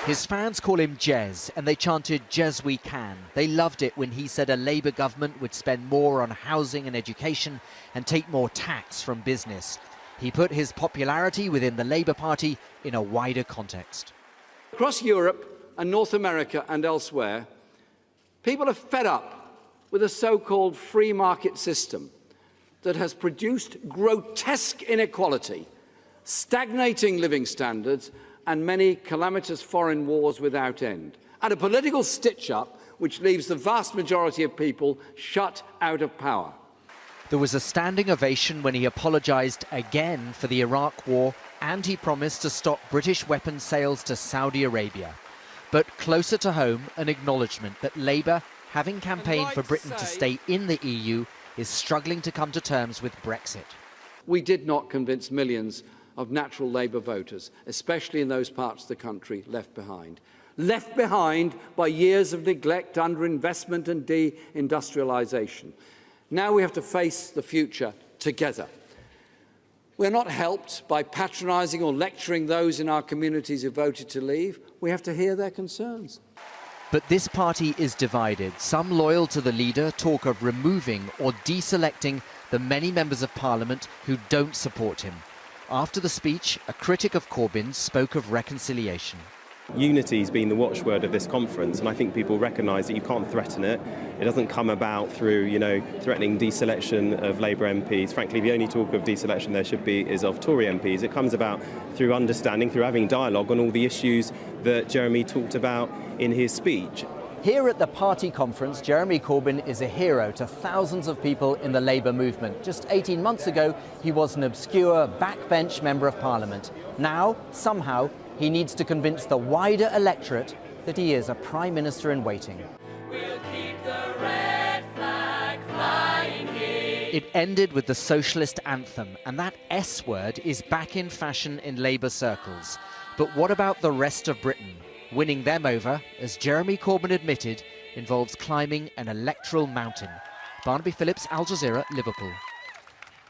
His fans call him Jez, and they chanted Jez we can. They loved it when he said a Labour government would spend more on housing and education and take more tax from business. He put his popularity within the Labour Party in a wider context. Across Europe and North America and elsewhere, people are fed up with a so-called free market system that has produced grotesque inequality, stagnating living standards and many calamitous foreign wars without end, and a political stitch-up which leaves the vast majority of people shut out of power. There was a standing ovation when he apologised again for the Iraq war, and he promised to stop British weapons sales to Saudi Arabia. But closer to home, an acknowledgement that Labour, having campaigned for Britain to stay in the EU, is struggling to come to terms with Brexit. We did not convince millions of natural Labour voters, especially in those parts of the country left behind. Left behind by years of neglect, underinvestment and de-industrialisation. Now we have to face the future together. We're not helped by patronising or lecturing those in our communities who voted to leave. We have to hear their concerns. But this party is divided. Some loyal to the leader talk of removing or deselecting the many members of Parliament who don't support him. After the speech, a critic of Corbyn spoke of reconciliation. Unity has been the watchword of this conference, and I think people recognise that you can't threaten it. It doesn't come about through, threatening deselection of Labour MPs. Frankly, the only talk of deselection there should be is of Tory MPs. It comes about through understanding, through having dialogue on all the issues that Jeremy talked about in his speech. Here at the party conference, Jeremy Corbyn is a hero to thousands of people in the Labour movement. Just 18 months ago, he was an obscure backbench member of Parliament. Now, somehow, he needs to convince the wider electorate that he is a Prime Minister in waiting. We'll keep the red flag flying here. It ended with the socialist anthem, and that S word is back in fashion in Labour circles. But what about the rest of Britain? Winning them over, as Jeremy Corbyn admitted, involves climbing an electoral mountain. Barnaby Phillips, Al Jazeera, Liverpool.